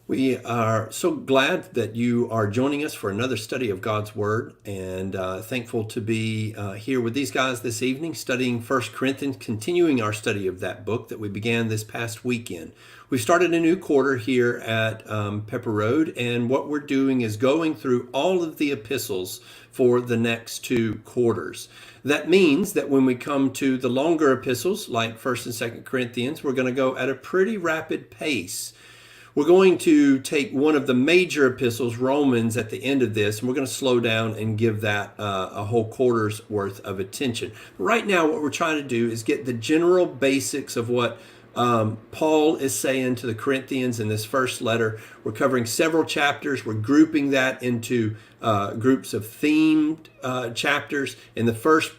We are so glad that you are joining us for another study of God's Word, and thankful to be here with these guys this evening, studying First Corinthians, continuing our study of that book that we began this past weekend. We've started a new quarter here at Pepper Road, and what we're doing is going through all of the epistles for the next two quarters. That means that when we come to the longer epistles, like First and Second Corinthians, we're going to go at a pretty rapid pace. We're going to take one of the major epistles, Romans, at the end of this, and we're going to slow down and give that a whole quarter's worth of attention. Right now, what we're trying to do is get the general basics of what Paul is saying to the Corinthians in this first letter. We're covering several chapters. We're grouping that into groups of themed chapters. In the first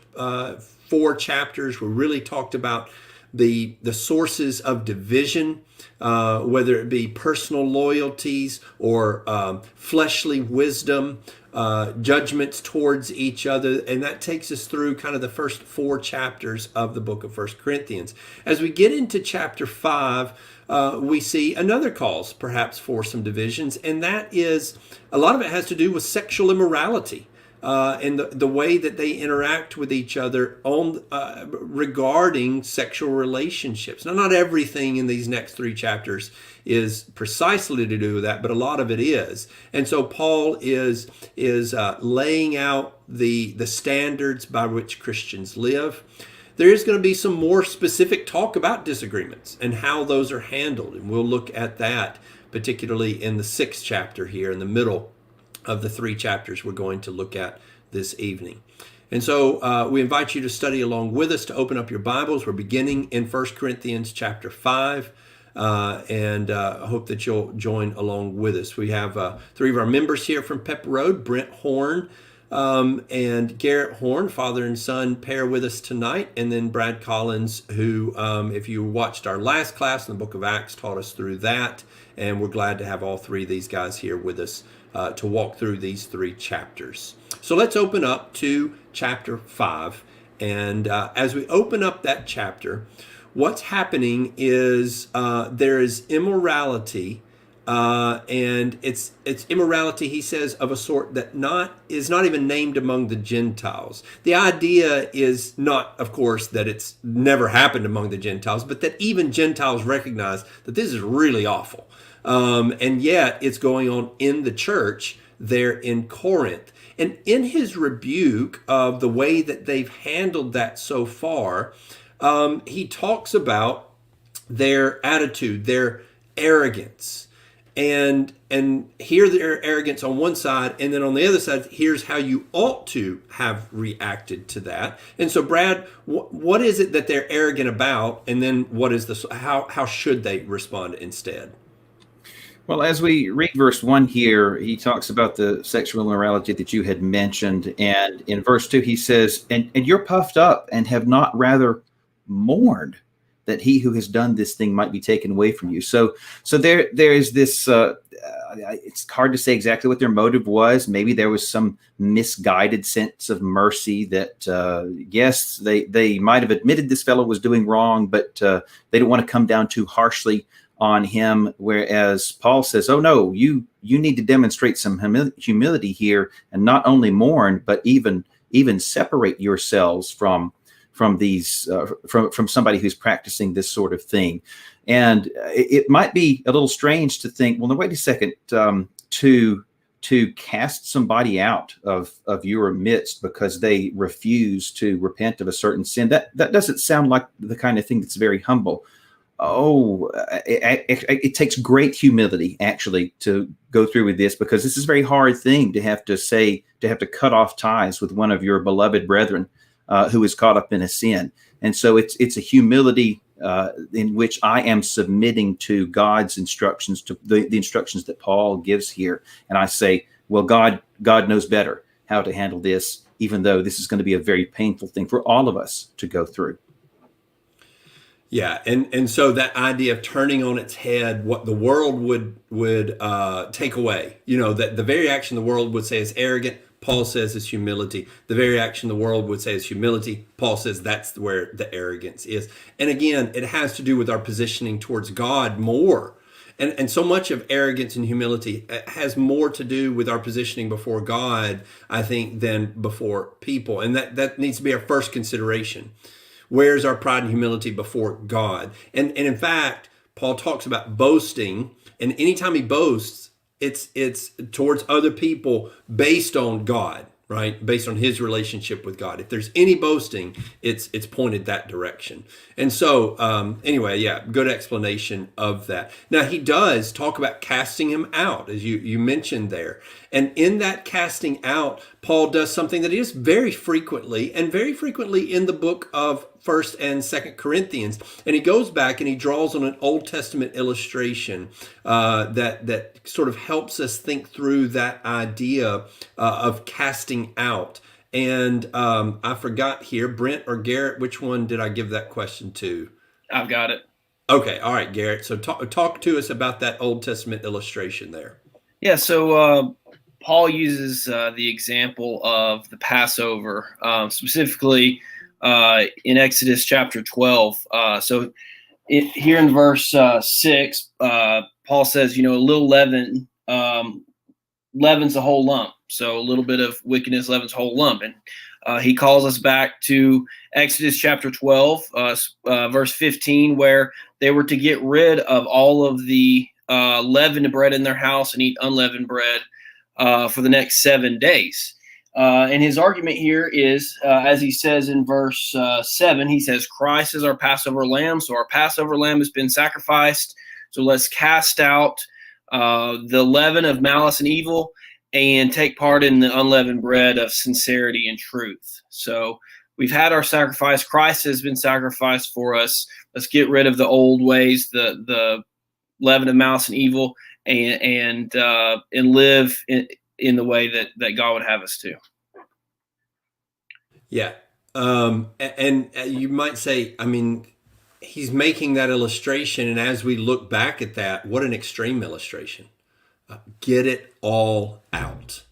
four chapters, we really talked about the sources of division, whether it be personal loyalties or fleshly wisdom, judgments towards each other. And that takes us through kind of the first four chapters of the book of First Corinthians. As we get into chapter 5, we see another cause perhaps for some divisions, and that is a lot of it has to do with sexual immorality. And the way that they interact with each other on regarding sexual relationships. Now, not everything in these next three chapters is precisely to do with that, but a lot of it is. And so Paul is laying out the standards by which Christians live. There is going to be some more specific talk about disagreements and how those are handled, and we'll look at that particularly in the 6th chapter here in the middle of the 3 chapters we're going to look at this evening. And so we invite you to study along with us, to open up your Bibles. We're beginning in 1 Corinthians chapter 5, and I hope that you'll join along with us. We have 3 of our members here from Pepper Road, Brent Horn and Garrett Horn, father and son, pair with us tonight, and then Brad Collins, who, if you watched our last class in the book of Acts, taught us through that, and we're glad to have all 3 of these guys here with us to walk through these 3 chapters. So let's open up to chapter 5. And as we open up that chapter, what's happening is there is immorality, and it's immorality, he says, of a sort that is not even named among the Gentiles. The idea is not, of course, that it's never happened among the Gentiles, but that even Gentiles recognize that this is really awful. And yet it's going on in the church there in Corinth. And in his rebuke of the way that they've handled that so far, he talks about their attitude, their arrogance. And here their arrogance on one side, and then on the other side, here's how you ought to have reacted to that. And so, Brad, what is it that they're arrogant about, and then what is how should they respond instead? Well, as we read verse 1 here, he talks about the sexual immorality that you had mentioned. And in verse 2, he says, and you're puffed up and have not rather mourned that he who has done this thing might be taken away from you. So there is this, it's hard to say exactly what their motive was. Maybe there was some misguided sense of mercy that, yes, they might have admitted this fellow was doing wrong, but they don't want to come down too harshly on him, whereas Paul says, oh no, you need to demonstrate some humility here, and not only mourn, but even separate yourselves from these from somebody who's practicing this sort of thing. And it might be a little strange to think, well, no, wait a second, to cast somebody out of your midst because they refuse to repent of a certain sin, that doesn't sound like the kind of thing that's very humble. Oh, it takes great humility actually to go through with this, because this is a very hard thing to have to cut off ties with one of your beloved brethren who is caught up in a sin. And so it's a humility in which I am submitting to God's instructions, to the instructions that Paul gives here. And I say, well, God knows better how to handle this, even though this is going to be a very painful thing for all of us to go through. Yeah, and so that idea of turning on its head what the world would take away, that the very action the world would say is arrogant, Paul says is humility. The very action the world would say is humility, Paul says that's where the arrogance is. And again, it has to do with our positioning towards God more. And so much of arrogance and humility has more to do with our positioning before God, I think, than before people. And that needs to be our first consideration. Where's our pride and humility before God? And in fact, Paul talks about boasting, and anytime he boasts, it's towards other people based on God, right? Based on his relationship with God. If there's any boasting, it's pointed that direction. And so anyway, yeah, good explanation of that. Now he does talk about casting him out, as you mentioned there. And in that casting out, Paul does something that he does very frequently, and very frequently in the book of 1st and 2nd Corinthians. And he goes back and he draws on an Old Testament illustration that sort of helps us think through that idea of casting out. And I forgot here, Brent or Garrett, which one did I give that question to? I've got it. Okay, all right, Garrett. So talk to us about that Old Testament illustration there. Yeah, so Paul uses the example of the Passover, specifically in Exodus chapter 12. Here in verse 6, Paul says, a little leaven leavens a whole lump. So a little bit of wickedness leavens a whole lump. And he calls us back to Exodus chapter 12, verse 15, where they were to get rid of all of the leavened bread in their house and eat unleavened bread for the next 7 days. And his argument here is, as he says in verse 7, he says, Christ is our Passover lamb. So our Passover lamb has been sacrificed. So let's cast out the leaven of malice and evil and take part in the unleavened bread of sincerity and truth. So we've had our sacrifice. Christ has been sacrificed for us. Let's get rid of the old ways, the leaven of malice and evil, and live in the way that God would have us to. Yeah. And you might say, he's making that illustration. And as we look back at that, what an extreme illustration. Get it all out.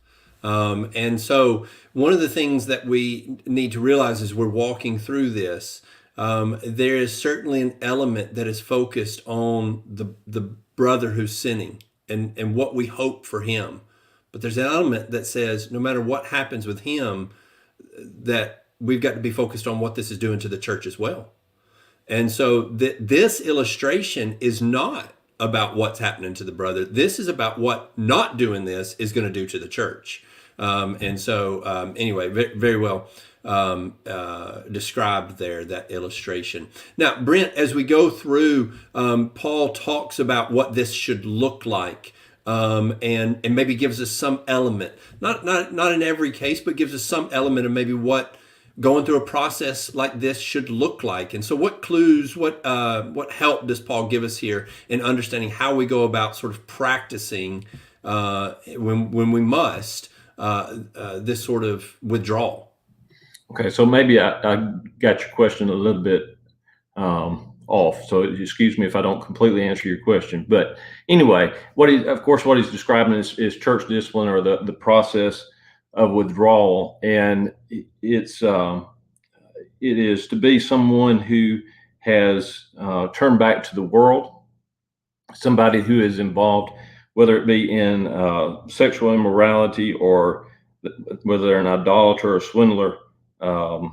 And so one of the things that we need to realize as we're walking through this, there is certainly an element that is focused on the brother who's sinning and what we hope for him. But there's an element that says no matter what happens with him, that we've got to be focused on what this is doing to the church as well. And so this illustration is not about what's happening to the brother. This is about what not doing this is going to do to the church. Anyway, very well described there, that illustration. Now, Brent, as we go through, Paul talks about what this should look like. And maybe gives us some element, not in every case, but gives us some element of maybe what going through a process like this should look like. And so what clues, what help does Paul give us here in understanding how we go about sort of practicing when we must this sort of withdrawal? Okay, so maybe I got your question a little bit off, so excuse me if I don't completely answer your question. But anyway, what he's describing is church discipline, or the process of withdrawal, and it is to be someone who has turned back to the world, somebody who is involved, whether it be in sexual immorality, or whether they're an idolater or swindler, a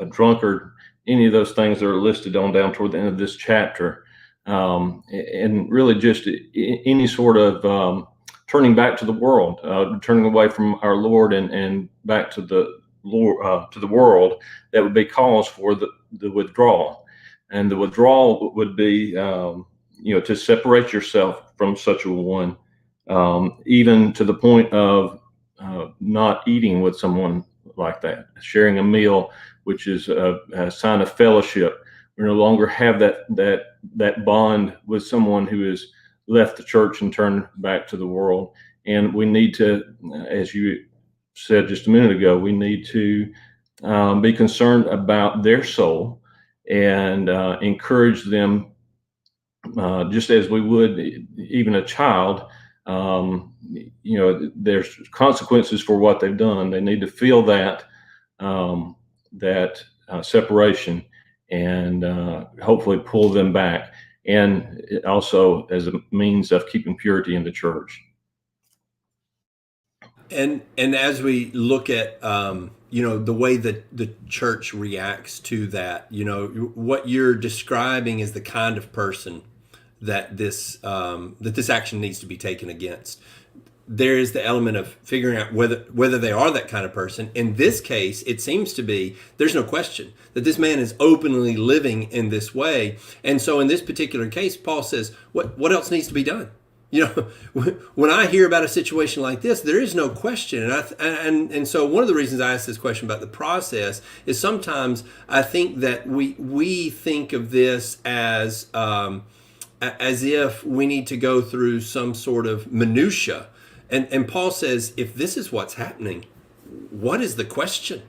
drunkard, any of those things that are listed on down toward the end of this chapter, and really just any sort of turning back to the world, turning away from our Lord and back to the Lord, to the world, that would be cause for the withdrawal. And the withdrawal would be, to separate yourself from such a one, even to the point of not eating with someone like that, sharing a meal, which is a sign of fellowship. We no longer have that bond with someone who has left the church and turned back to the world. And we need to, as you said just a minute ago, we need to be concerned about their soul and encourage them, just as we would even a child. There's consequences for what they've done. They need to feel that separation, and hopefully pull them back. and also as a means of keeping purity in the church. And as we look at the way that the church reacts to that, what you're describing is the kind of person that this action needs to be taken against. There is the element of figuring out whether they are that kind of person. In this case, it seems to be, there's no question that this man is openly living in this way. And so in this particular case, Paul says, what else needs to be done? When I hear about a situation like this, there is no question. And so one of the reasons I asked this question about the process is sometimes I think that we think of this as if we need to go through some sort of minutia. And Paul says, if this is what's happening, what is the question?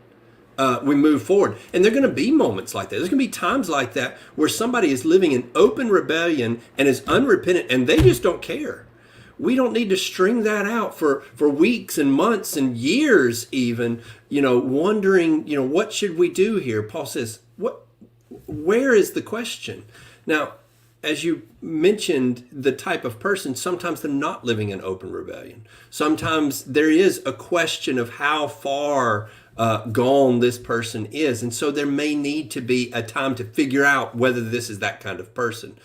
We move forward. And there are going to be moments like that. There's going to be times like that where somebody is living in open rebellion and is unrepentant and they just don't care. We don't need to string that out for weeks and months and years even, wondering, what should we do here? Paul says, where is the question? Now, as you mentioned, the type of person, sometimes they're not living in open rebellion. Sometimes there is a question of how far gone this person is. And so there may need to be a time to figure out whether this is that kind of person.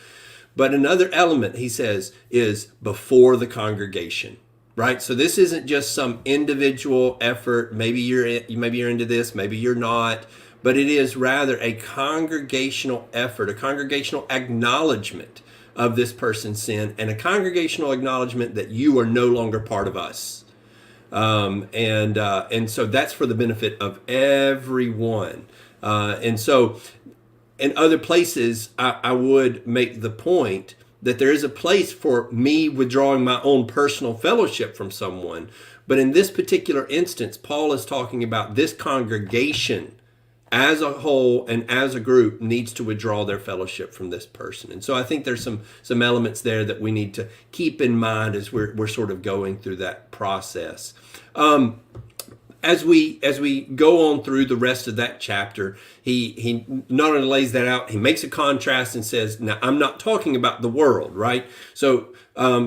But another element, he says, is before the congregation, right? So this isn't just some individual effort. Maybe you're into this, maybe you're not. But it is rather a congregational effort, a congregational acknowledgement of this person's sin, and a congregational acknowledgement that you are no longer part of us. And so that's for the benefit of everyone. And so in other places, I would make the point that there is a place for me withdrawing my own personal fellowship from someone. But in this particular instance, Paul is talking about this congregation as a whole and as a group needs to withdraw their fellowship from this person. And so I think there's some elements there that we need to keep in mind as we're sort of going through that process. As we go on through the rest of that chapter, he not only lays that out, he makes a contrast and says, now I'm not talking about the world, right? So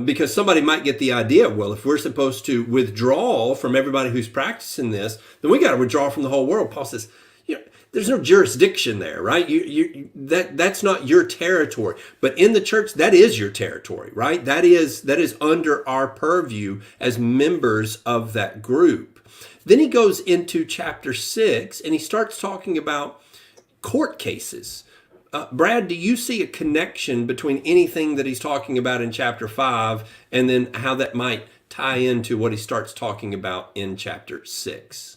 because somebody might get the idea, well, if we're supposed to withdraw from everybody who's practicing this, then we got to withdraw from the whole world. Paul says, there's no jurisdiction there, right? That's not your territory. But in the church, that is your territory, right? That is under our purview as members of that group. Then he goes into chapter 6 and he starts talking about court cases. Brad, do you see a connection between anything that he's talking about in chapter 5 and then how that might tie into what he starts talking about in chapter 6?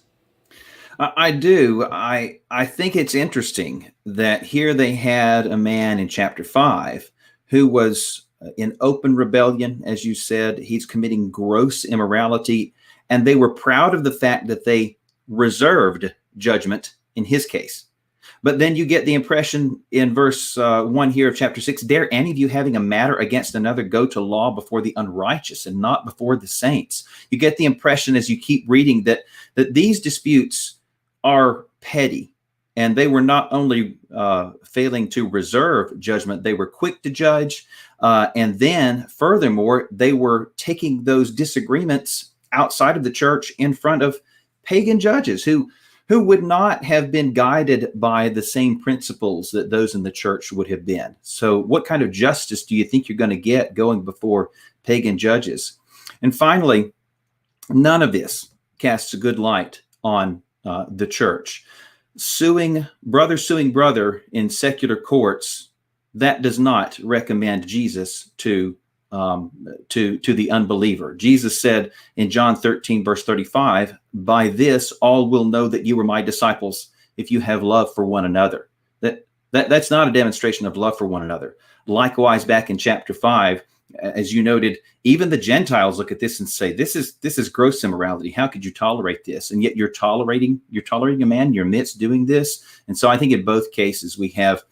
I do. I think it's interesting that here they had a man in chapter 5 who was in open rebellion, as you said. He's committing gross immorality, and they were proud of the fact that they reserved judgment in his case. But then you get the impression in verse 1 here of chapter 6, dare any of you having a matter against another go to law before the unrighteous and not before the saints? You get the impression as you keep reading that these disputes are petty, and they were not only failing to reserve judgment, they were quick to judge, and then furthermore, they were taking those disagreements outside of the church in front of pagan judges who would not have been guided by the same principles that those in the church would have been. So what kind of justice do you think you're going to get going before pagan judges? And finally, none of this casts a good light on the church. Suing brother in secular courts, that does not recommend Jesus to the unbeliever. Jesus said in John 13, verse 35, by this all will know that you are my disciples if you have love for one another. That's not a demonstration of love for one another. Likewise, back in chapter 5, as you noted, even the Gentiles look at this and say, this is gross immorality. How could you tolerate this? And yet you're tolerating a man in your midst doing this. And so I think in both cases we have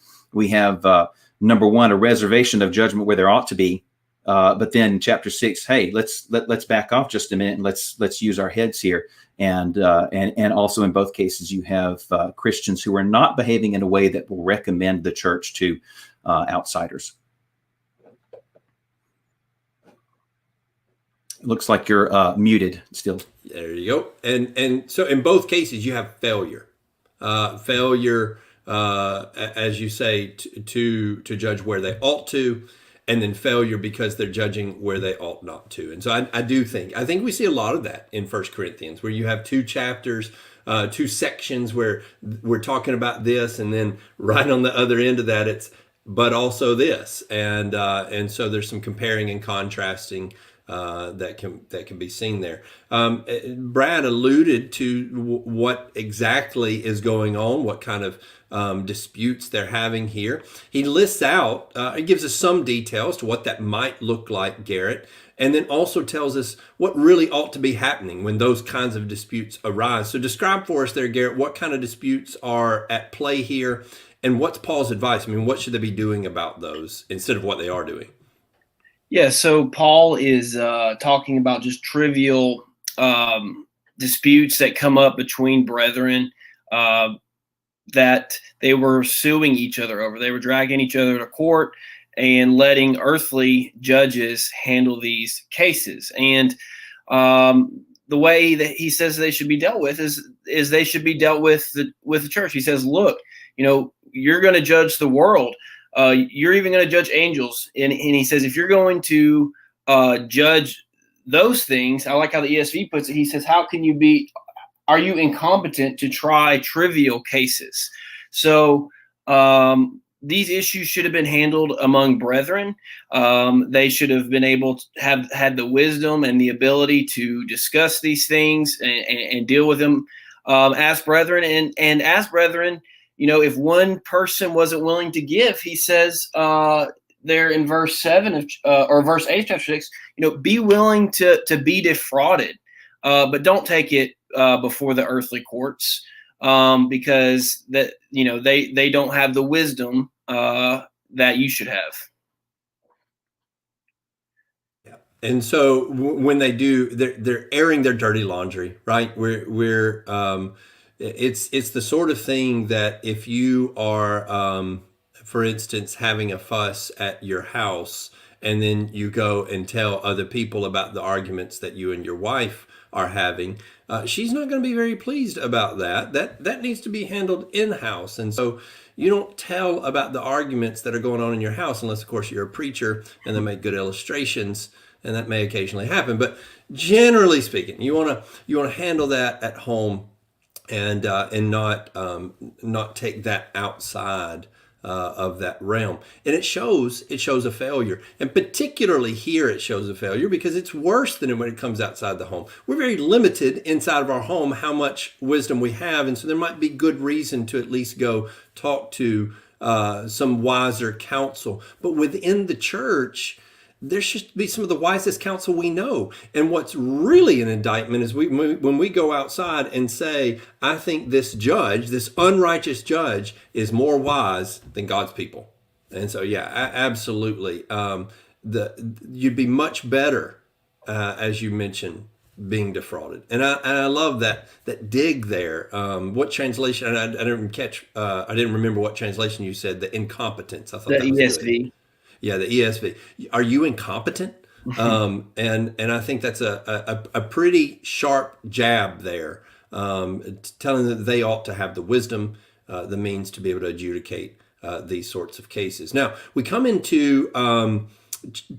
number one, a reservation of judgment where there ought to be. But then chapter 6, hey, let's back off just a minute and let's use our heads here. And also in both cases, you have Christians who are not behaving in a way that will recommend the church to outsiders. Looks like you're muted still. There you go. And so in both cases, you have failure. Failure, as you say, to judge where they ought to, and then failure because they're judging where they ought not to. And so I think we see a lot of that in 1 Corinthians, where you have two chapters, two sections where we're talking about this, and then right on the other end of that, it's but also this, and so there's some comparing and contrasting that can be seen there. Brad alluded to what exactly is going on, what kind of disputes they're having here. He lists out, he gives us some details to what that might look like, Garrett, and then also tells us what really ought to be happening when those kinds of disputes arise. So describe for us there, Garrett, what kind of disputes are at play here, and what's Paul's advice? I mean, what should they be doing about those instead of what they are doing? Yeah, so Paul is talking about just trivial disputes that come up between brethren that they were suing each other over. They were dragging each other to court and letting earthly judges handle these cases. And the way that he says they should be dealt with is they should be dealt with the church. He says, look, you're going to judge the world. You're even going to judge angels. And he says, if you're going to judge those things, I like how the ESV puts it. He says, are you incompetent to try trivial cases? So these issues should have been handled among brethren. They should have been able to have had the wisdom and the ability to discuss these things and deal with them as brethren. And as brethren, if one person wasn't willing to give, he says there in verse 7 or verse 8 of chapter 6, be willing to be defrauded, but don't take it before the earthly courts because that they don't have the wisdom that you should have. Yeah, and so when they do, they're airing their dirty laundry, right? It's the sort of thing that if you are, for instance, having a fuss at your house, and then you go and tell other people about the arguments that you and your wife are having, she's not going to be very pleased about that. That needs to be handled in-house. And so you don't tell about the arguments that are going on in your house unless, of course, you're a preacher and they make good illustrations, and that may occasionally happen. But generally speaking, you want to handle that at home and not take that outside of that realm. And it shows a failure. And particularly here it shows a failure because it's worse than when it comes outside the home. We're very limited inside of our home how much wisdom we have. And so there might be good reason to at least go talk to some wiser counsel. But within the church, there should be some of the wisest counsel we know. And what's really an indictment is when we go outside and say, I think this judge, this unrighteous judge, is more wise than God's people. And so, yeah, absolutely. You'd be much better, as you mentioned, being defrauded. And I love that dig there. What translation? I didn't catch. I didn't remember what translation you said. The incompetence. I thought The that was ESV. good. Yeah, the ESV. Are you incompetent? And I think that's a pretty sharp jab there, telling them that they ought to have the wisdom, the means to be able to adjudicate these sorts of cases. Now we come into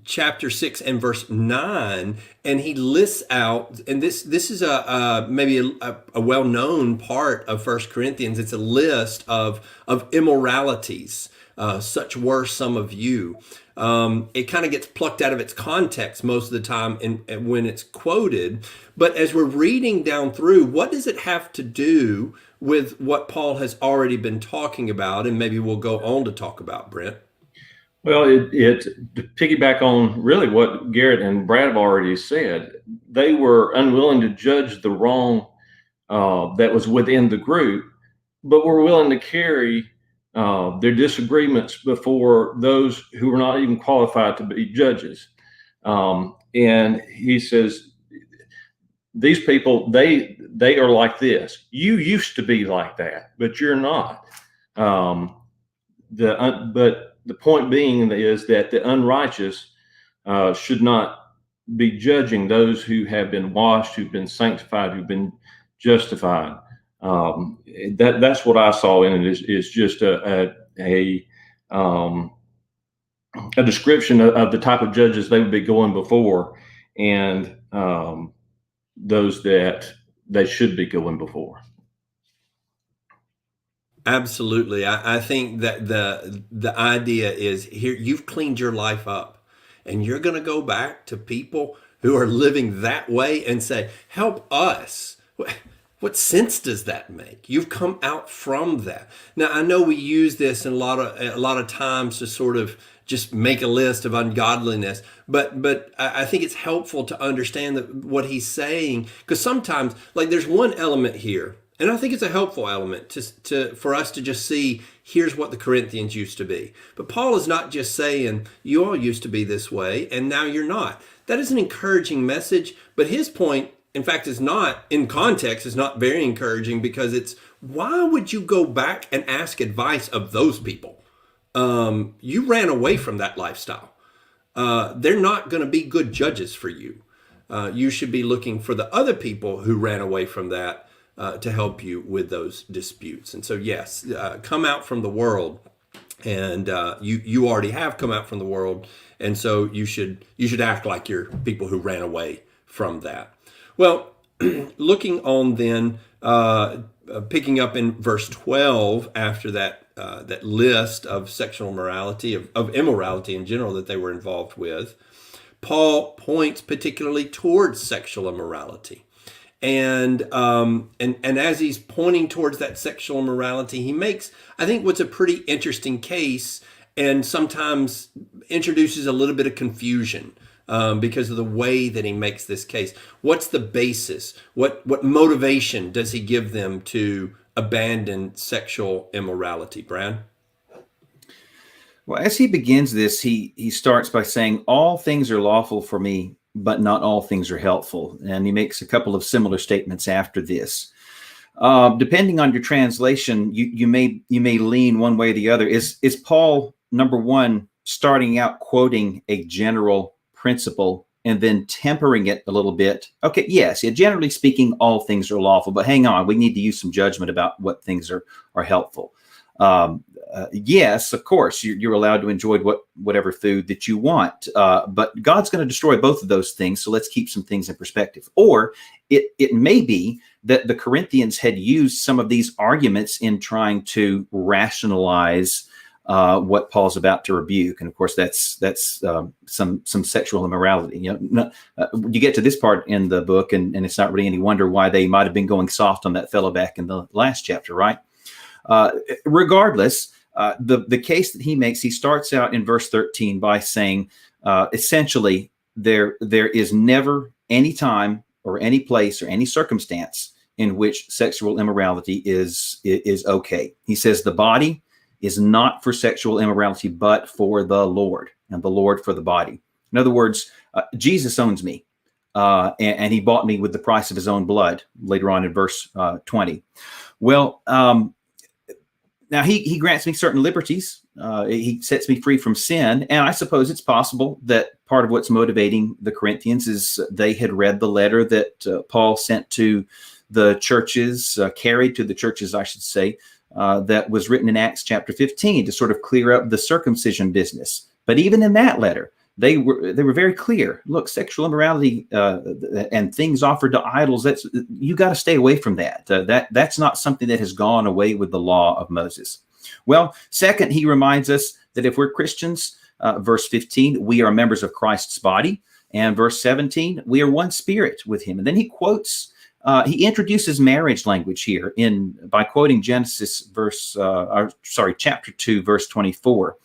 chapter 6 and verse 9, and he lists out, and this is maybe a well-known part of 1 Corinthians. It's a list of immoralities. Such were some of you. It kind of gets plucked out of its context most of the time when it's quoted. But as we're reading down through, what does it have to do with what Paul has already been talking about? And maybe we'll go on to talk about, Brent. Well, to piggyback on really what Garrett and Brad have already said, they were unwilling to judge the wrong that was within the group, but were willing to carry their disagreements before those who were not even qualified to be judges. And he says, these people, they are like this. You used to be like that, but you're not. But the point being is that the unrighteous should not be judging those who have been washed, who've been sanctified, who've been justified. That's what I saw in it, is just a description of the type of judges they would be going before, and those that they should be going before. Absolutely. I think that the idea is, here you've cleaned your life up, and you're going to go back to people who are living that way and say, help us. What sense does that make? You've come out from that. Now, I know we use this in a lot of times to sort of just make a list of ungodliness, but I think it's helpful to understand that what he's saying, because sometimes, like, there's one element here, and I think it's a helpful element for us to just see, here's what the Corinthians used to be. But Paul is not just saying, you all used to be this way, and now you're not. That is an encouraging message, but his point, in fact, is not, in context, is not very encouraging, because it's, why would you go back and ask advice of those people? You ran away from that lifestyle. They're not going to be good judges for you. You should be looking for the other people who ran away from that to help you with those disputes. And so, yes, come out from the world, and you already have come out from the world, and so you should act like you're people who ran away from that. Well, looking on then, picking up in verse 12, after that list of sexual immorality, of immorality in general that they were involved with, Paul points particularly towards sexual immorality. And as he's pointing towards that sexual immorality, he makes, I think, what's a pretty interesting case, and sometimes introduces a little bit of confusion because of the way that he makes this case. What's the basis? What motivation does he give them to abandon sexual immorality, Brad? Well, as he begins this, he starts by saying, all things are lawful for me, but not all things are helpful. And he makes a couple of similar statements after this. Depending on your translation, you may lean one way or the other. Is Paul, number one, starting out quoting a general principle and then tempering it a little bit? Okay, yes, generally speaking, all things are lawful, but hang on, we need to use some judgment about what things are helpful. Yes, of course, you're allowed to enjoy whatever food that you want, but God's going to destroy both of those things, so let's keep some things in perspective. Or it may be that the Corinthians had used some of these arguments in trying to rationalize what Paul's about to rebuke, and of course that's some sexual immorality. You get to this part in the book, and it's not really any wonder why they might have been going soft on that fellow back in the last chapter, right? Regardless, the case that he makes, he starts out in verse 13 by saying, essentially, there is never any time or any place or any circumstance in which sexual immorality is okay. He says the body is not for sexual immorality, but for the Lord, and the Lord for the body. In other words, Jesus owns me, and he bought me with the price of his own blood, later on in verse 20. Well, now he grants me certain liberties. He sets me free from sin. And I suppose it's possible that part of what's motivating the Corinthians is they had read the letter that Paul sent to the churches, carried to the churches, I should say, that was written in Acts chapter 15 to sort of clear up the circumcision business. But even in that letter, they were very clear. Look, sexual immorality and things offered to idols, you got to stay away from that. That's not something that has gone away with the law of Moses. Well, second, he reminds us that if we're Christians, verse 15, we are members of Christ's body. And verse 17, we are one spirit with him. And then he quotes, he introduces marriage language here by quoting Genesis chapter 2, verse 24.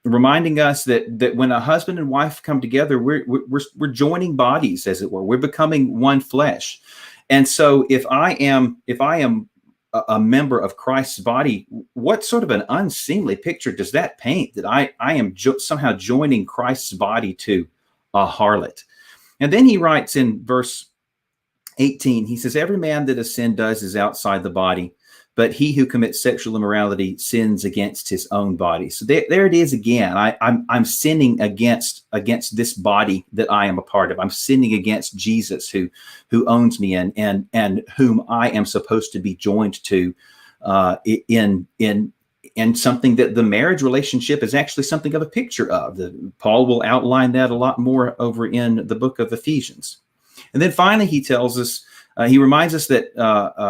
Reminding us that when a husband and wife come together, we're joining bodies, as it were. We're becoming one flesh. And so if I am a member of Christ's body, what sort of an unseemly picture does that paint, that I am somehow joining Christ's body to a harlot? And then he writes in verse 18, he says, every man that a sin does is outside the body, but he who commits sexual immorality sins against his own body. So there it is again. I'm sinning against this body that I am a part of. I'm sinning against Jesus who owns me and whom I am supposed to be joined to in something that the marriage relationship is actually something of a picture of. Paul will outline that a lot more over in the book of Ephesians. And then finally, he tells us, he reminds us that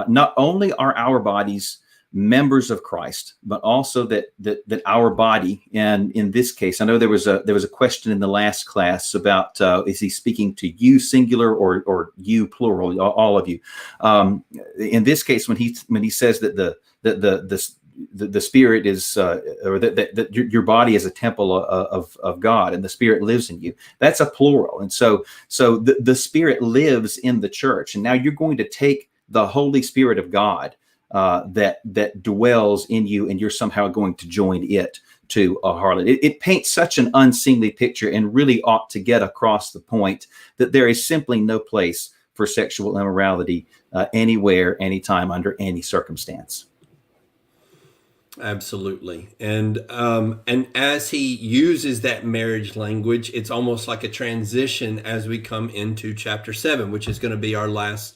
not only are our bodies members of Christ, but also that our body, and in this case, I know there was a question in the last class about is he speaking to you singular or you plural, all of you. In this case, when he says that the spirit is, or that your body is a temple of God, and the Spirit lives in you. That's a plural, and so the Spirit lives in the church, and now you're going to take the Holy Spirit of God that dwells in you, and you're somehow going to join it to a harlot. It paints such an unseemly picture, and really ought to get across the point that there is simply no place for sexual immorality anywhere, anytime, under any circumstance. Absolutely. And as he uses that marriage language, it's almost like a transition as we come into chapter 7, which is going to be our last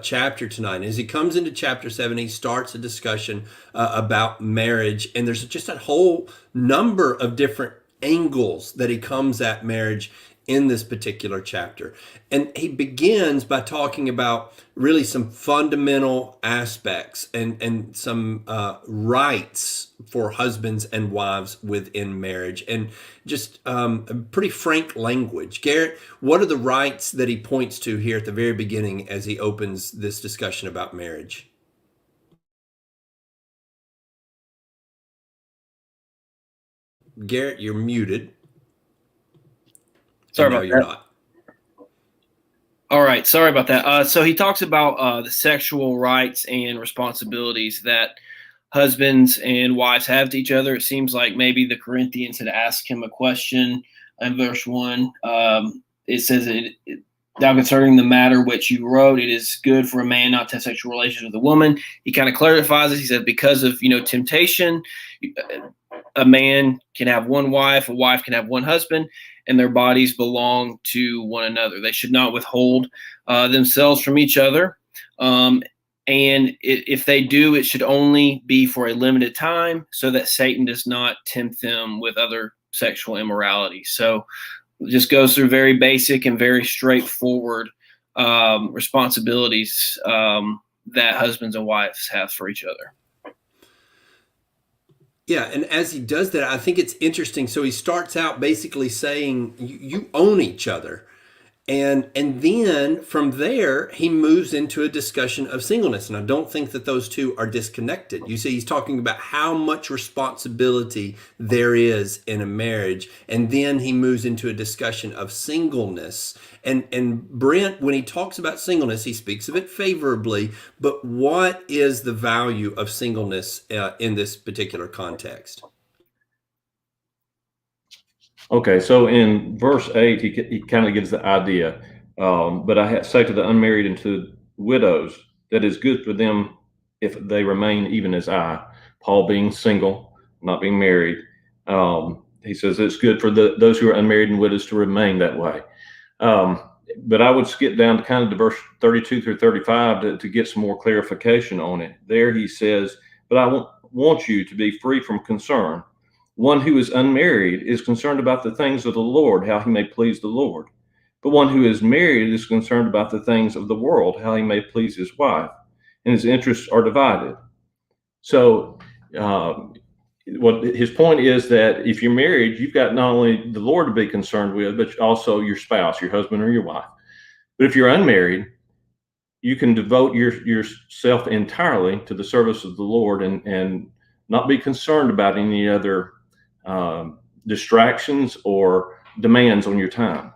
chapter tonight. As he comes into chapter 7, he starts a discussion about marriage, and there's just a whole number of different angles that he comes at marriage in this particular chapter. And he begins by talking about really some fundamental aspects and some rights for husbands and wives within marriage, and just pretty frank language. Garrett, what are the rights that he points to here at the very beginning as he opens this discussion about marriage? Garrett, you're muted. Sorry no, about you're that. not. All right, sorry about that. So he talks about the sexual rights and responsibilities that husbands and wives have to each other. It seems like maybe the Corinthians had asked him a question in verse 1. It says, "Now concerning the matter which you wrote, it is good for a man not to have sexual relations with a woman." He kind of clarifies this. He said, because of temptation, a man can have one wife, a wife can have one husband, and their bodies belong to one another. They should not withhold themselves from each other. And if they do, it should only be for a limited time so that Satan does not tempt them with other sexual immorality. So it just goes through very basic and very straightforward responsibilities that husbands and wives have for each other. Yeah, and as he does that, I think it's interesting. So he starts out basically saying you own each other. And then from there, he moves into a discussion of singleness. And I don't think that those two are disconnected. You see, he's talking about how much responsibility there is in a marriage. And then he moves into a discussion of singleness. And Brent, when he talks about singleness, he speaks of it favorably. But what is the value of singleness in this particular context? Okay, so in verse 8, he kind of gives the idea. But I say to the unmarried and to widows, that is good for them if they remain even as I. Paul being single, not being married. He says it's good for those who are unmarried and widows to remain that way. But I would skip down to kind of the verse 32 through 35 to get some more clarification on it. There he says, but I want you to be free from concern. One who is unmarried is concerned about the things of the Lord, how he may please the Lord. But one who is married is concerned about the things of the world, how he may please his wife. And his interests are divided. So what his point is that if you're married, you've got not only the Lord to be concerned with, but also your spouse, your husband or your wife. But if you're unmarried, you can devote yourself entirely to the service of the Lord and not be concerned about any other distractions or demands on your time.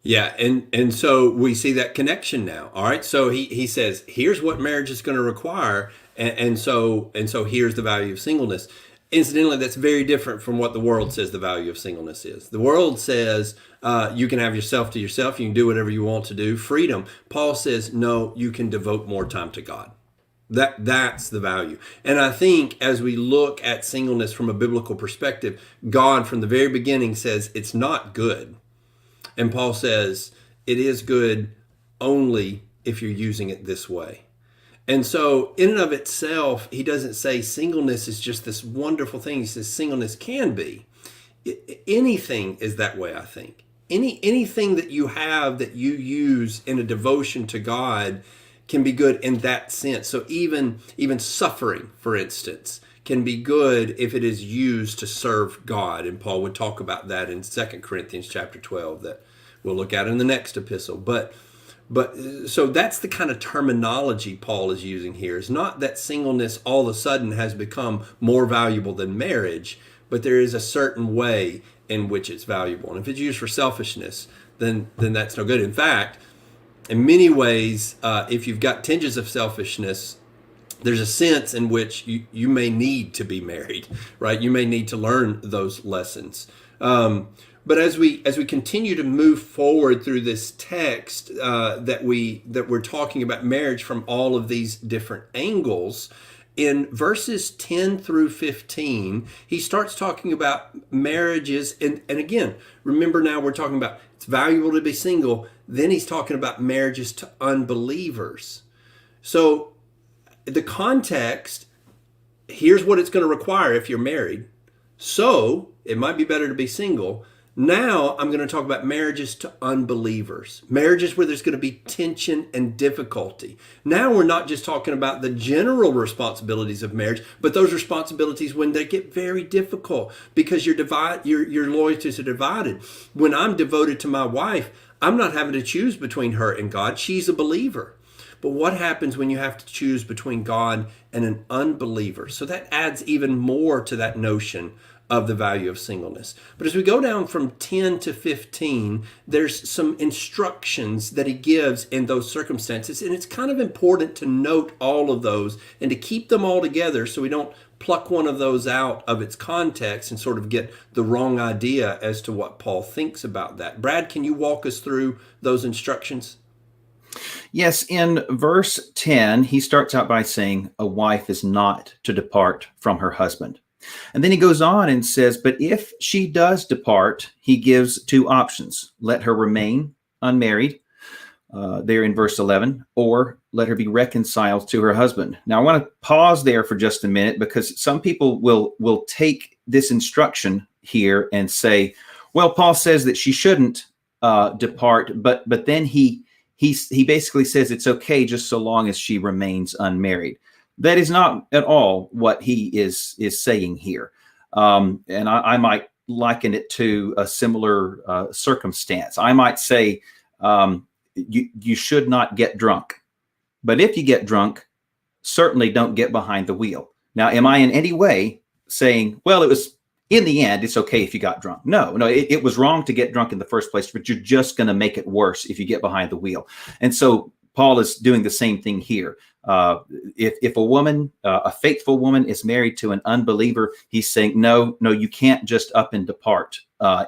Yeah, and so we see that connection now. All right, so he says, here's what marriage is going to require, and so here's the value of singleness. Incidentally, that's very different from what the world says the value of singleness is. The world says you can have yourself to yourself, you can do whatever you want to do, freedom. Paul says, no, you can devote more time to God. That's the value. And I think as we look at singleness from a biblical perspective, God from the very beginning says it's not good. And Paul says it is good only if you're using it this way. And so in and of itself, he doesn't say singleness is just this wonderful thing. He says singleness can be. Anything is that way, I think. Anything that you have that you use in a devotion to God can be good in that sense. So even suffering, for instance, can be good if it is used to serve God. And Paul would talk about that in 2 Corinthians chapter 12 that we'll look at in the next epistle. But so that's the kind of terminology Paul is using here. It's not that singleness all of a sudden has become more valuable than marriage, but there is a certain way in which it's valuable. And if it's used for selfishness, then that's no good. In fact, in many ways, if you've got tinges of selfishness, there's a sense in which you may need to be married, right? You may need to learn those lessons. But as we continue to move forward through this text that we're talking about marriage from all of these different angles, in verses 10 through 15, he starts talking about marriages. And again, remember now we're talking about it's valuable to be single. Then he's talking about marriages to unbelievers. So the context, here's what it's going to require if you're married. So it might be better to be single. Now I'm going to talk about marriages to unbelievers, marriages where there's going to be tension and difficulty. Now we're not just talking about the general responsibilities of marriage, but those responsibilities when they get very difficult because your loyalties are divided. When I'm devoted to my wife, I'm not having to choose between her and God. She's a believer. But what happens when you have to choose between God and an unbeliever? So that adds even more to that notion of the value of singleness. But as we go down from 10 to 15, there's some instructions that he gives in those circumstances. And it's kind of important to note all of those and to keep them all together so we don't pluck one of those out of its context and sort of get the wrong idea as to what Paul thinks about that. Brad, can you walk us through those instructions? Yes, in verse 10, he starts out by saying a wife is not to depart from her husband. And then he goes on and says, but if she does depart, he gives two options. Let her remain unmarried, there in verse 11, or let her be reconciled to her husband. Now, I want to pause there for just a minute because some people will take this instruction here and say, well, Paul says that she shouldn't depart, but then he basically says it's okay just so long as she remains unmarried. That is not at all what he is saying here. And I might liken it to a similar circumstance. I might say you should not get drunk. But if you get drunk, certainly don't get behind the wheel. Now, am I in any way saying, well, it was in the end, it's okay if you got drunk? No, it was wrong to get drunk in the first place, but you're just going to make it worse if you get behind the wheel. And so Paul is doing the same thing here. If a woman, a faithful woman is married to an unbeliever, he's saying, no, you can't just up and depart.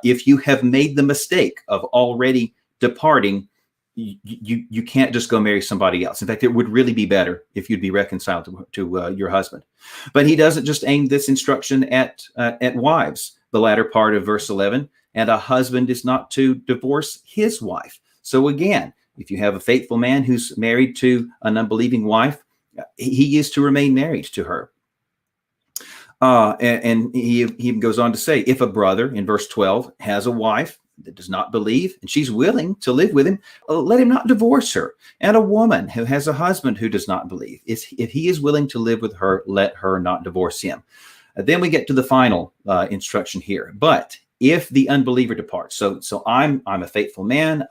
If you have made the mistake of already departing, you can't just go marry somebody else. In fact, it would really be better if you'd be reconciled to your husband. But he doesn't just aim this instruction at wives. The latter part of verse 11, and a husband is not to divorce his wife. So again, if you have a faithful man who's married to an unbelieving wife, he is to remain married to her. And he even goes on to say, if a brother, in verse 12, has a wife that does not believe and she's willing to live with him, let him not divorce her. And a woman who has a husband who does not believe, if he is willing to live with her, let her not divorce him. Then we get to the final instruction here. But if the unbeliever departs, so I'm a faithful man,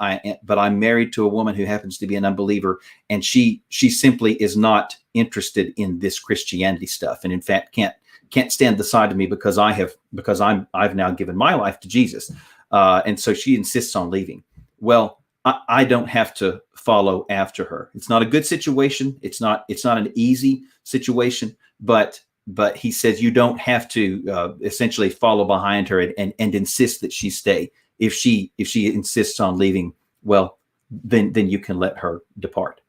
but I'm married to a woman who happens to be an unbeliever, and she simply is not interested in this Christianity stuff, and in fact can't stand beside of me because I've now given my life to Jesus, and so she insists on leaving. Well, I don't have to follow after her. It's not a good situation. It's not an easy situation, but he says you don't have to essentially follow behind her and insist that she stay. If she insists on leaving, well, then you can let her depart.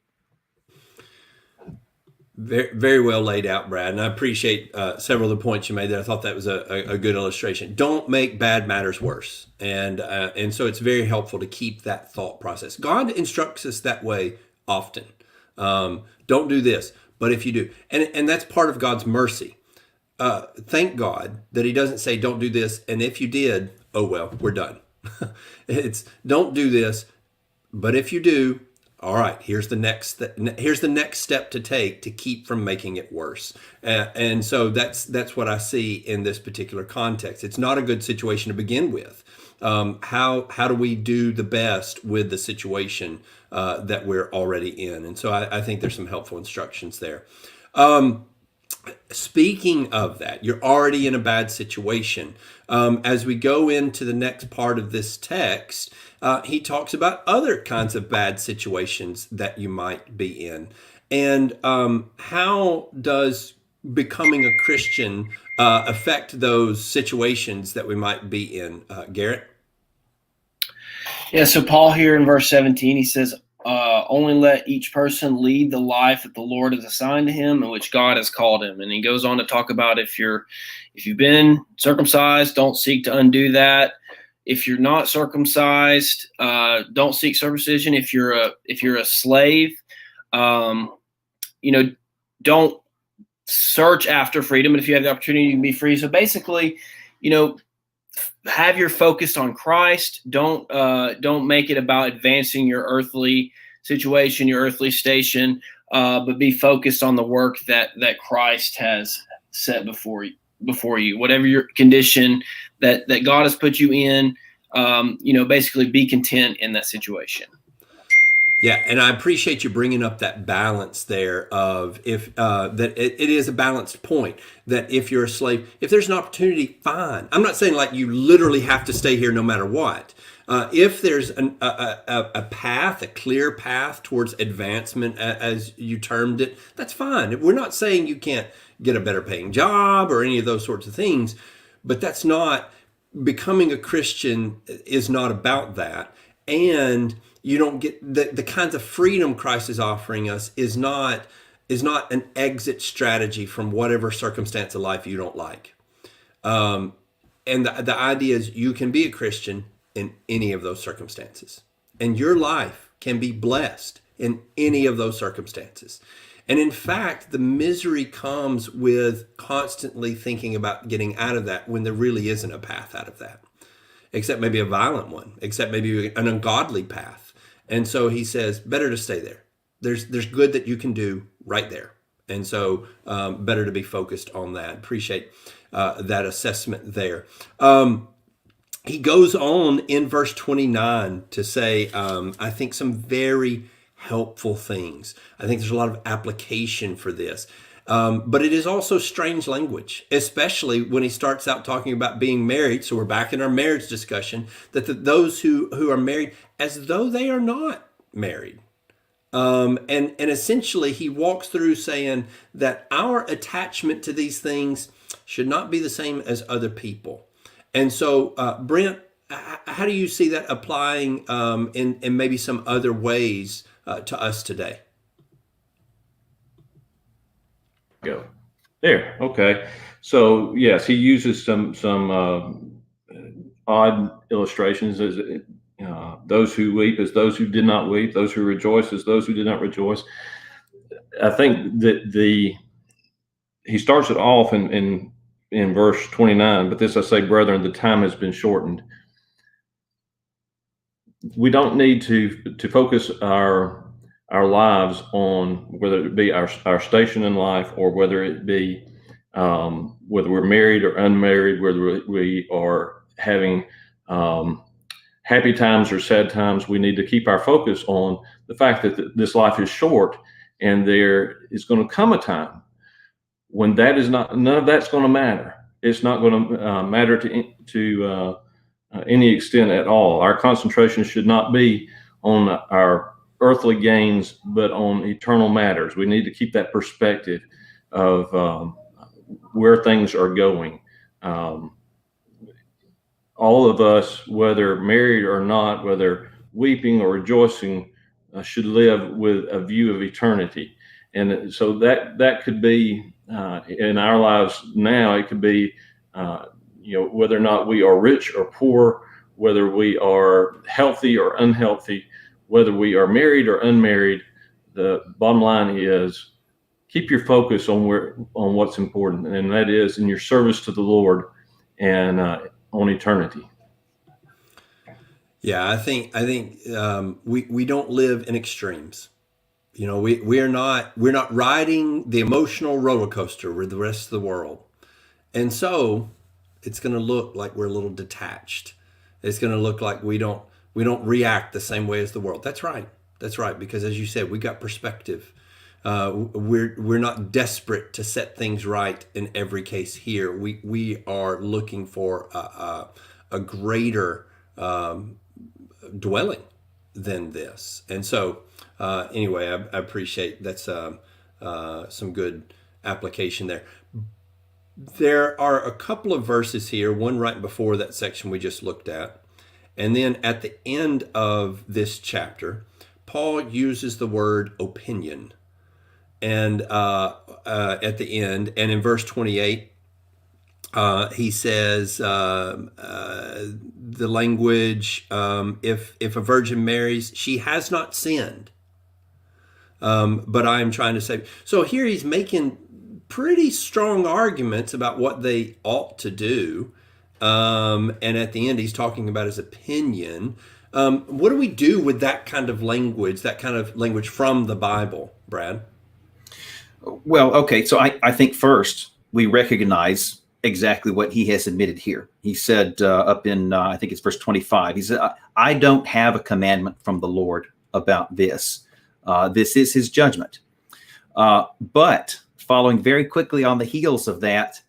Very, very well laid out, Brad, and I appreciate several of the points you made there. I thought that was a good illustration. Don't make bad matters worse, and so it's very helpful to keep that thought process. God instructs us that way often. Don't do this, but if you do, and that's part of God's mercy. Thank God that He doesn't say don't do this, and if you did, oh well, we're done. It's don't do this, but if you do, all right, here's the next step to take to keep from making it worse. And so that's what I see in this particular context. It's not a good situation to begin with. How do we do the best with the situation that we're already in? And so I think there's some helpful instructions there. Speaking of that, you're already in a bad situation. As we go into the next part of this text, he talks about other kinds of bad situations that you might be in. And how does becoming a Christian affect those situations that we might be in? Garrett? Yeah, so Paul here in verse 17, he says, only let each person lead the life that the Lord has assigned to him and which God has called him. And he goes on to talk about if you've been circumcised, don't seek to undo that. If you're not circumcised, don't seek circumcision. If you're a slave, don't search after freedom. But if you have the opportunity, you can be free. So basically, have your focus on Christ. Don't make it about advancing your earthly situation, your earthly station, but be focused on the work that Christ has set before you. Whatever your condition that God has put you in, basically be content in that situation. Yeah, and I appreciate you bringing up that balance there of if that it is a balanced point that if you're a slave, if there's an opportunity, fine. I'm not saying like you literally have to stay here no matter what. If there's a path, a clear path towards advancement, as you termed it, that's fine. We're not saying you can't get a better paying job or any of those sorts of things, but that's not, becoming a Christian is not about that. And you don't get the kinds of freedom Christ is offering us is not an exit strategy from whatever circumstance of life you don't like. And the idea is you can be a Christian in any of those circumstances. And your life can be blessed in any of those circumstances. And in fact, the misery comes with constantly thinking about getting out of that when there really isn't a path out of that, except maybe a violent one, except maybe an ungodly path. And so he says, better to stay there. There's good that you can do right there. And so better to be focused on that. Appreciate that assessment there. He goes on in verse 29 to say, I think some very helpful things. I think there's a lot of application for this. But it is also strange language, especially when he starts out talking about being married. So we're back in our marriage discussion, that those who are married as though they are not married. And essentially he walks through saying that our attachment to these things should not be the same as other people. And so, Brent, how do you see that applying in maybe some other ways to us today? Go there. Okay. So yes, he uses some odd illustrations as those who weep as those who did not weep, those who rejoice as those who did not rejoice. I think that he starts it off in verse 29, but this I say, brethren, the time has been shortened. We don't need to focus our lives on whether it be our station in life or whether it be whether we're married or unmarried, whether we are having happy times or sad times. We need to keep our focus on the fact that this life is short, and there is going to come a time when none of that's going to matter. It's not going to matter to any extent at all. Our concentration should not be on our earthly gains, but on eternal matters. We need to keep that perspective of where things are going. All of us, whether married or not, whether weeping or rejoicing, should live with a view of eternity. And so that could be in our lives now. It could be whether or not we are rich or poor, whether we are healthy or unhealthy, whether we are married or unmarried. The bottom line is keep your focus on what's important, and that is in your service to the Lord and on eternity. Yeah, I think we don't live in extremes. We're not riding the emotional roller coaster with the rest of the world, and so it's going to look like we're a little detached. It's going to look like we don't react the same way as the world. That's right. Because as you said, we got perspective. We're not desperate to set things right in every case here. We are looking for a greater dwelling than this. And so anyway, I appreciate that's some good application there. There are a couple of verses here, one right before that section we just looked at, and then at the end of this chapter, Paul uses the word opinion, and at the end, and in verse 28, he says the language, if a virgin marries, she has not sinned, but I am trying to say. So here he's making pretty strong arguments about what they ought to do, and at the end he's talking about his opinion. What do we do with that kind of language from the Bible, Brad? Well, okay, so I think first we recognize exactly what he has admitted here. He said up in, I think it's verse 25, he said, I don't have a commandment from the Lord about this. This is his judgment. But following very quickly on the heels of that,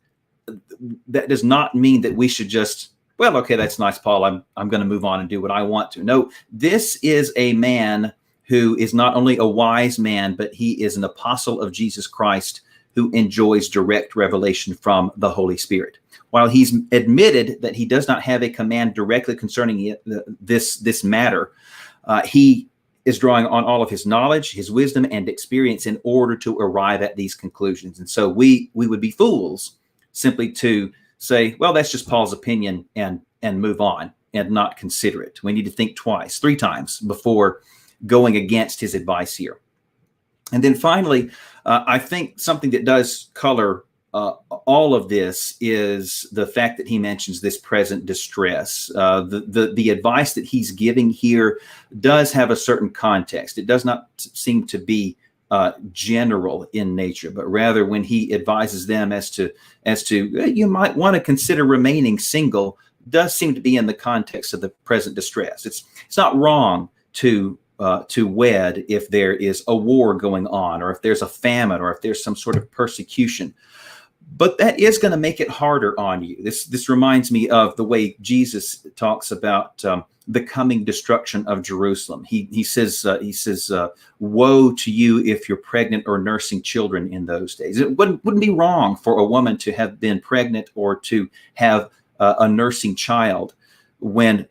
that does not mean that we should just, well, okay, that's nice, Paul. I'm going to move on and do what I want to. No, this is a man who is not only a wise man, but he is an apostle of Jesus Christ who enjoys direct revelation from the Holy Spirit. While he's admitted that he does not have a command directly concerning this matter, he is drawing on all of his knowledge, his wisdom, and experience in order to arrive at these conclusions. And so we would be fools simply to say, well, that's just Paul's opinion and move on and not consider it. We need to think twice, 3 times before going against his advice here. And then finally, I think something that does color all of this is the fact that he mentions this present distress. The advice that he's giving here does have a certain context. It does not seem to be general in nature, but rather when he advises them as to you might want to consider remaining single, does seem to be in the context of the present distress. It's not wrong to wed if there is a war going on, or if there's a famine, or if there's some sort of persecution. But that is going to make it harder on you. This reminds me of the way Jesus talks about the coming destruction of Jerusalem. He says, "Woe to you if you're pregnant or nursing children in those days." It wouldn't be wrong for a woman to have been pregnant or to have a nursing child when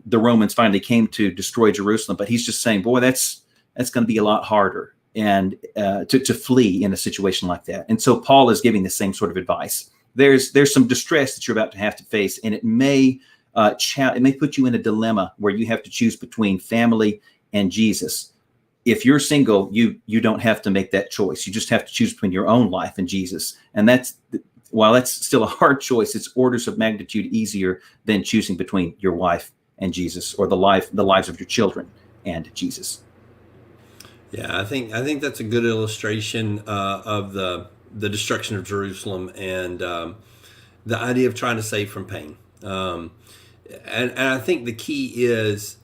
the Romans finally came to destroy Jerusalem. But he's just saying, boy, that's going to be a lot harder and to flee in a situation like that. And so Paul is giving the same sort of advice. There's some distress that you're about to have to face, and it may put you in a dilemma where you have to choose between family and Jesus. If you're single, you don't have to make that choice. You just have to choose between your own life and Jesus. And while that's still a hard choice, it's orders of magnitude easier than choosing between your wife and Jesus, or the lives of your children and Jesus. Yeah, I think that's a good illustration of the destruction of Jerusalem and the idea of trying to save from pain. And I think the key is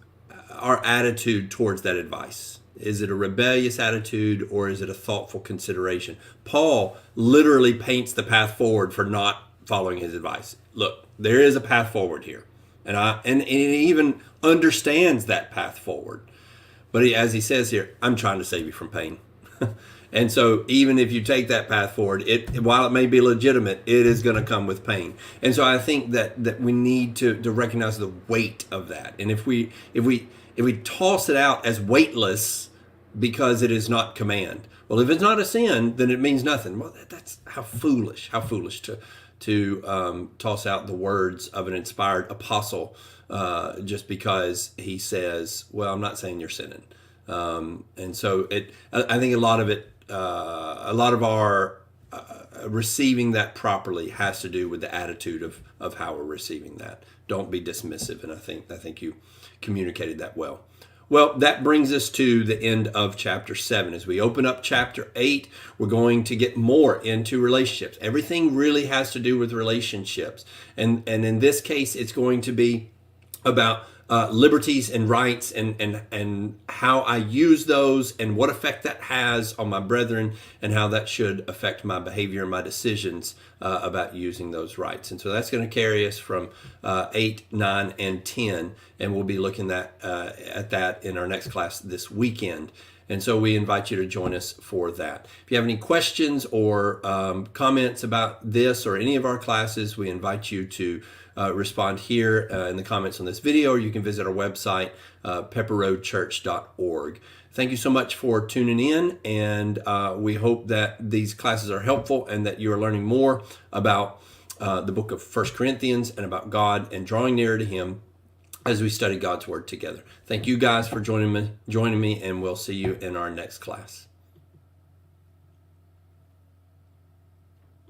our attitude towards that advice. Is it a rebellious attitude, or is it a thoughtful consideration? Paul literally paints the path forward for not following his advice. Look, there is a path forward here, and he even understands that path forward. But as he says here, I'm trying to save you from pain. And so even if you take that path forward, while it may be legitimate, it is going to come with pain. And so I think that we need to recognize the weight of that. And if we toss it out as weightless, because it is not command. Well, if it's not a sin, then it means nothing. Well, that's how foolish to toss out the words of an inspired apostle just because he says, well, I'm not saying you're sinning. And so I think a lot of our receiving that properly has to do with the attitude of how we're receiving that. Don't be dismissive. And I think you communicated that well. Well, that brings us to the end of chapter 7. As we open up chapter 8, we're going to get more into relationships. Everything really has to do with relationships. And in this case, it's going to be about liberties and rights and how I use those and what effect that has on my brethren and how that should affect my behavior and my decisions about using those rights. And so that's going to carry us from 8, 9, and 10, and we'll be looking at that in our next class this weekend. And so we invite you to join us for that. If you have any questions or comments about this or any of our classes, we invite you to respond here in the comments on this video, or you can visit our website, pepperroadchurch.org. Thank you so much for tuning in, and we hope that these classes are helpful and that you are learning more about the book of 1 Corinthians and about God and drawing nearer to Him as we study God's Word together. Thank you guys for joining me, and we'll see you in our next class.